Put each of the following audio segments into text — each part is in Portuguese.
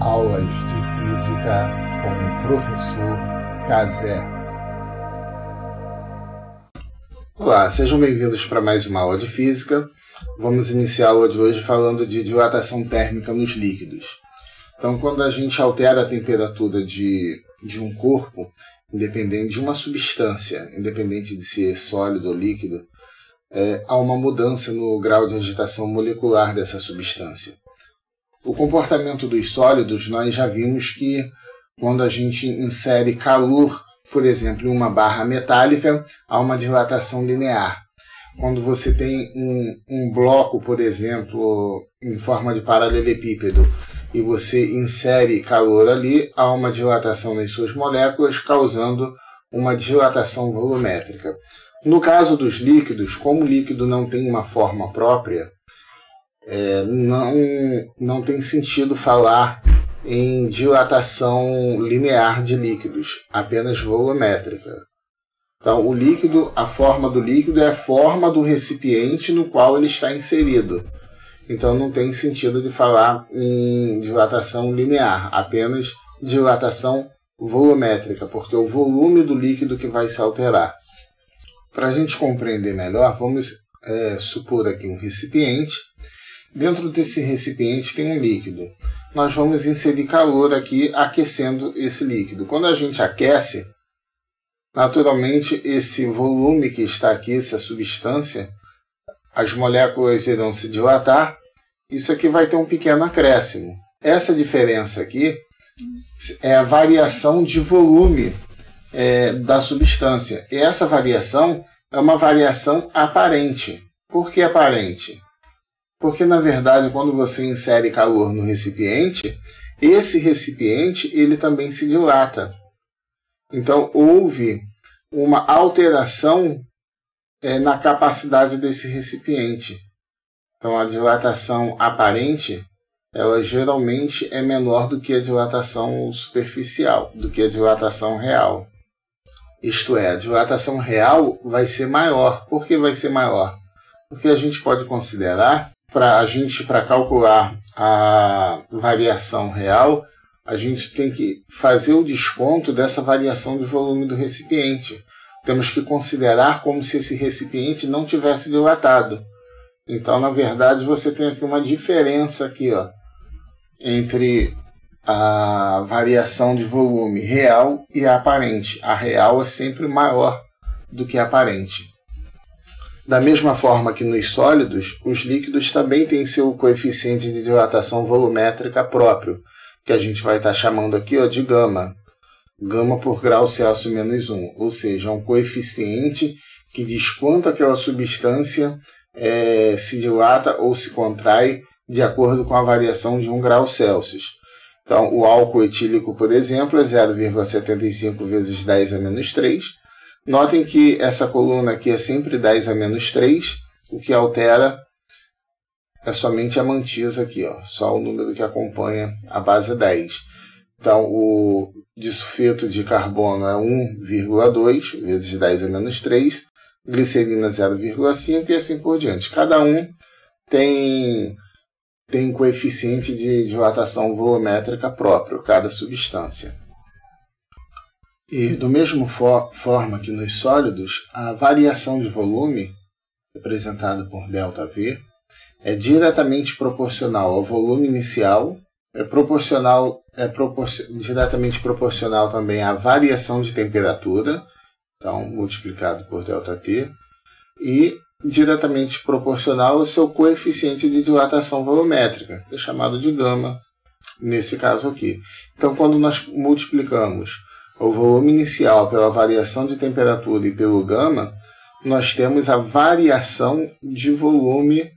Aulas de Física com o Professor Cazé. Olá, sejam bem-vindos para mais uma aula de Física. Vamos iniciar a aula de hoje falando de dilatação térmica nos líquidos. Então, quando a gente altera a temperatura de um corpo, independente de uma substância, independente de ser sólido ou líquido, há uma mudança no grau de agitação molecular dessa substância. O comportamento dos sólidos, nós já vimos que quando a gente insere calor, por exemplo, em uma barra metálica, há uma dilatação linear. Quando você tem um bloco, por exemplo, em forma de paralelepípedo, e você insere calor ali, há uma dilatação nas suas moléculas, causando uma dilatação volumétrica. No caso dos líquidos, como o líquido não tem uma forma própria, não tem sentido falar em dilatação linear de líquidos, apenas volumétrica. Então, o líquido, a forma do líquido é a forma do recipiente no qual ele está inserido. Então, não tem sentido de falar em dilatação linear, apenas dilatação volumétrica, porque é o volume do líquido que vai se alterar. Para a gente compreender melhor, vamos supor aqui um recipiente. Dentro desse recipiente tem um líquido. Nós vamos inserir calor aqui, aquecendo esse líquido. Quando a gente aquece, naturalmente esse volume que está aqui, essa substância, as moléculas irão se dilatar. Isso aqui vai ter um pequeno acréscimo. Essa diferença aqui é a variação de volume da substância. E essa variação é uma variação aparente. Por que aparente? Porque, na verdade, quando você insere calor no recipiente, esse recipiente ele também se dilata. Então, houve uma alteração na capacidade desse recipiente. Então, a dilatação aparente, ela geralmente é menor do que a dilatação superficial, do que a dilatação real. Isto é, a dilatação real vai ser maior. Por que vai ser maior? Porque a gente pode considerar, para calcular a variação real, a gente tem que fazer o desconto dessa variação de volume do recipiente. Temos que considerar como se esse recipiente não tivesse dilatado. Então, na verdade, você tem aqui uma diferença aqui, entre a variação de volume real e a aparente. A real é sempre maior do que a aparente. Da mesma forma que nos sólidos, os líquidos também têm seu coeficiente de dilatação volumétrica próprio, que a gente vai estar chamando aqui de gama. Gama por grau Celsius menos 1, ou seja, um coeficiente que diz quanto aquela substância se dilata ou se contrai de acordo com a variação de 1 grau Celsius. Então, o álcool etílico, por exemplo, é 0,75 vezes 10 a menos 3. Notem que essa coluna aqui é sempre 10 a menos 3, o que altera é somente a mantisa aqui, só o número que acompanha a base 10. Então, o disulfeto de carbono é 1,2 vezes 10 a menos 3, glicerina 0,5 e assim por diante. Cada um tem um coeficiente de dilatação volumétrica próprio, cada substância. E do mesmo forma que nos sólidos, a variação de volume, representada por ΔV, é diretamente proporcional ao volume inicial, diretamente proporcional também à variação de temperatura, então multiplicado por ΔT, e diretamente proporcional ao seu coeficiente de dilatação volumétrica, que é chamado de gama, nesse caso aqui. Então, quando nós multiplicamos o volume inicial pela variação de temperatura e pelo gama, nós temos a variação de volume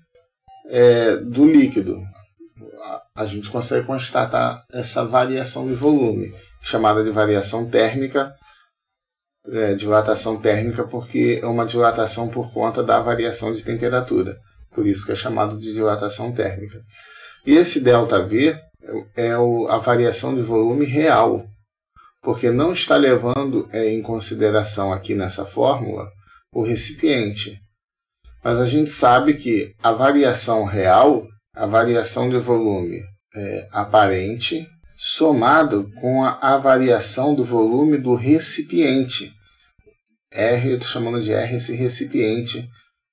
do líquido. A gente consegue constatar essa variação de volume, chamada de variação térmica, dilatação térmica, porque é uma dilatação por conta da variação de temperatura. Por isso que é chamado de dilatação térmica. E esse ΔV é a variação de volume real, porque não está levando em consideração aqui nessa fórmula o recipiente. Mas a gente sabe que a variação real, a variação de volume aparente, somado com a variação do volume do recipiente. R, eu estou chamando de R esse recipiente,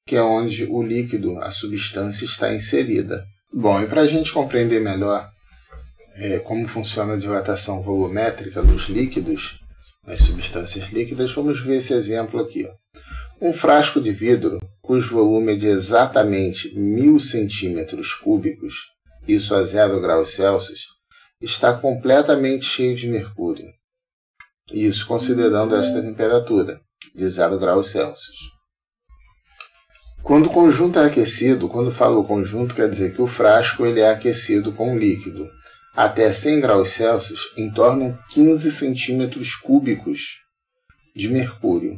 que é onde o líquido, a substância, está inserida. Bom, e para a gente compreender melhor como funciona a dilatação volumétrica nos líquidos, nas substâncias líquidas, vamos ver esse exemplo aqui. Um frasco de vidro, cujo volume é de exatamente 1000 centímetros cúbicos, isso a 0 graus Celsius, está completamente cheio de mercúrio. Isso considerando esta temperatura, de 0 graus Celsius. Quando o conjunto é aquecido, quando falo conjunto, quer dizer que o frasco ele é aquecido com um líquido até 100 graus Celsius, entornam 15 centímetros cúbicos de mercúrio.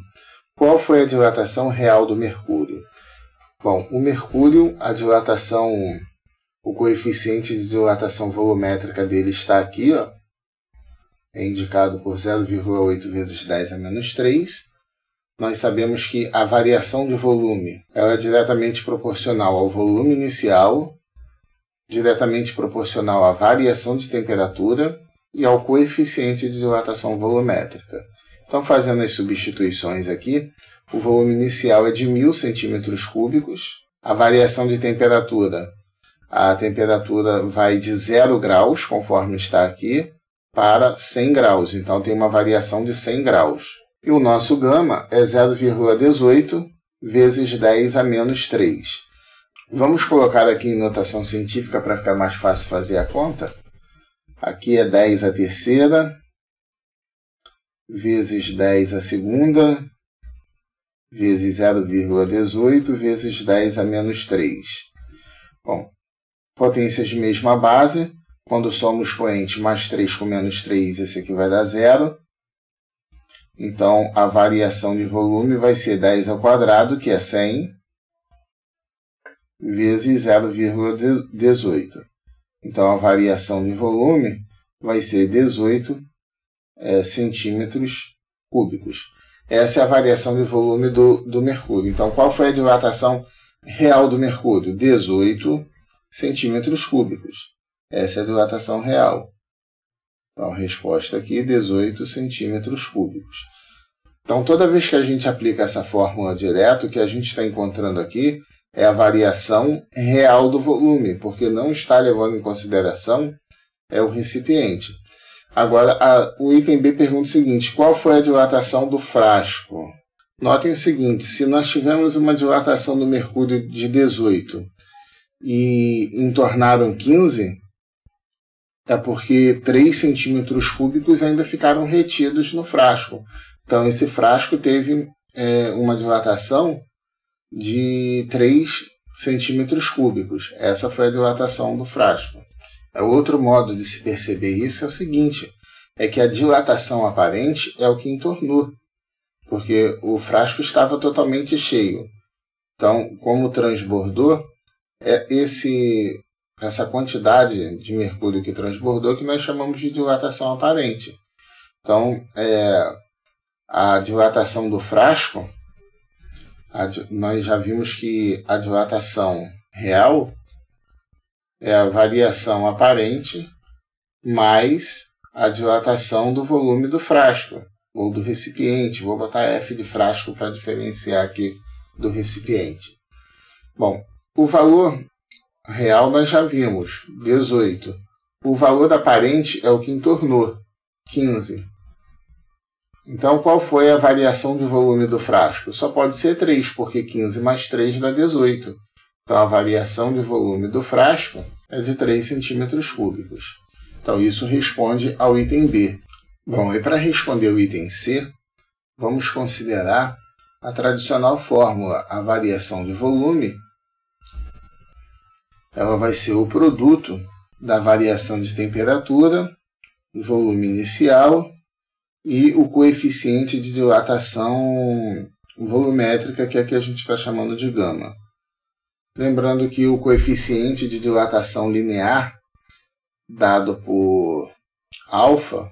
Qual foi a dilatação real do mercúrio? Bom, o mercúrio, o coeficiente de dilatação volumétrica dele está aqui, ó, é indicado por 0,8 vezes 10 a menos 3. Nós sabemos que a variação de volume ela é diretamente proporcional ao volume inicial, diretamente proporcional à variação de temperatura e ao coeficiente de dilatação volumétrica. Então, fazendo as substituições aqui, o volume inicial é de 1000 centímetros cúbicos, a variação de temperatura, a temperatura vai de 0 graus, conforme está aqui, para 100 graus, então tem uma variação de 100 graus. E o nosso gama é 0,18 vezes 10 a menos 3. Vamos colocar aqui em notação científica para ficar mais fácil fazer a conta. Aqui é 10 a terceira, vezes 10 a segunda, vezes 0,18 vezes 10 a menos 3. Bom, potências de mesma base, quando soma o expoente mais 3 com menos 3, esse aqui vai dar 0. Então, a variação de volume vai ser 10 ao quadrado, que é 100, vezes 0,18. Então, a variação de volume vai ser 18 centímetros cúbicos. Essa é a variação de volume do mercúrio. Então, qual foi a dilatação real do mercúrio? 18 centímetros cúbicos. Essa é a dilatação real. Então, a resposta aqui, 18 centímetros cúbicos. Então, toda vez que a gente aplica essa fórmula direto, o que a gente está encontrando aqui é a variação real do volume, porque não está levando em consideração o recipiente. Agora, o item B pergunta o seguinte: qual foi a dilatação do frasco? Notem o seguinte: se nós tivermos uma dilatação do mercúrio de 18 e entornaram 15, é porque 3 centímetros cúbicos ainda ficaram retidos no frasco. Então, esse frasco teve uma dilatação de 3 centímetros cúbicos. Essa foi a dilatação do frasco. Outro modo de se perceber isso é o seguinte, é que a dilatação aparente é o que entornou, porque o frasco estava totalmente cheio. Então, como transbordou, essa quantidade de mercúrio que transbordou que nós chamamos de dilatação aparente. Então, a dilatação do frasco, nós já vimos que a dilatação real é a variação aparente mais a dilatação do volume do frasco, ou do recipiente. Vou botar F de frasco para diferenciar aqui do recipiente. Bom, o valor real nós já vimos, 18. O valor aparente é o que entornou, 15. Então, qual foi a variação de volume do frasco? Só pode ser 3, porque 15 mais 3 dá 18. Então, a variação de volume do frasco é de 3 centímetros cúbicos. Então, isso responde ao item B. Bom, e para responder o item C, vamos considerar a tradicional fórmula. A variação de volume ela vai ser o produto da variação de temperatura, volume inicial e o coeficiente de dilatação volumétrica, que aqui a gente está chamando de gama. Lembrando que o coeficiente de dilatação linear, dado por alfa,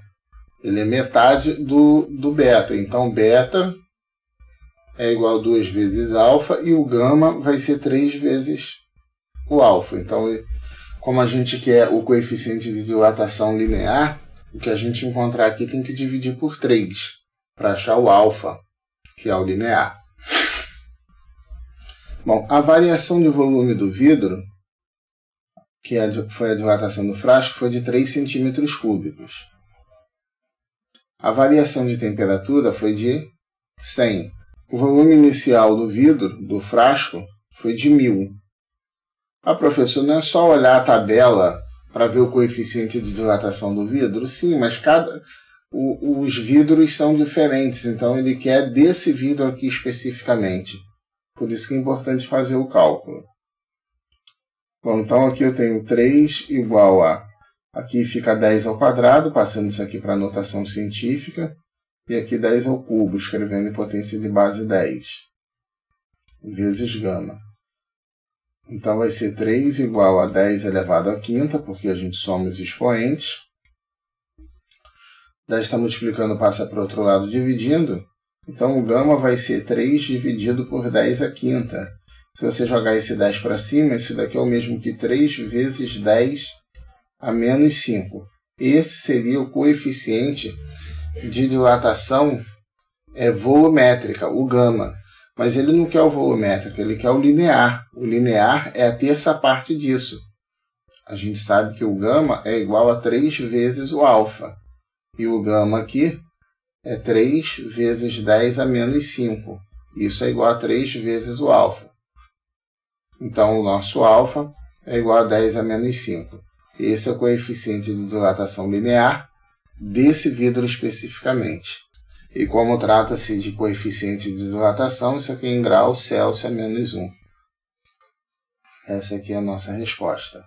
ele é metade do beta. Então, beta é igual a 2 vezes alfa e o gama vai ser 3 vezes o alfa. Então, como a gente quer o coeficiente de dilatação linear, o que a gente encontrar aqui tem que dividir por 3 para achar o alfa, que é o linear. Bom, a variação de volume do vidro, que foi a dilatação do frasco, foi de 3 centímetros cúbicos. A variação de temperatura foi de 100. O volume inicial do vidro, do frasco, foi de 1000. Professor, não é só olhar a tabela para ver o coeficiente de dilatação do vidro? Sim, mas os vidros são diferentes, então ele quer desse vidro aqui especificamente. Por isso que é importante fazer o cálculo. Bom, então aqui eu tenho 3 igual a... Aqui fica 10 ao quadrado, passando isso aqui para a notação científica. E aqui 10 ao cubo, escrevendo em potência de base 10. Vezes gama. Então vai ser 3 igual a 10 elevado à quinta, porque a gente soma os expoentes. 10 está multiplicando, passa para o outro lado dividindo. Então o gama vai ser 3 dividido por 10 à quinta. Se você jogar esse 10 para cima, isso daqui é o mesmo que 3 vezes 10 a menos 5. Esse seria o coeficiente de dilatação volumétrica, o gama. Mas ele não quer o volumétrico, ele quer o linear. O linear é a terça parte disso. A gente sabe que o gama é igual a 3 vezes o alfa. E o gama aqui é 3 vezes 10 a menos 5. Isso é igual a 3 vezes o alfa. Então, o nosso alfa é igual a 10 a menos 5. Esse é o coeficiente de dilatação linear desse vidro especificamente. E como trata-se de coeficiente de dilatação, isso aqui é em graus Celsius a menos 1. Essa aqui é a nossa resposta.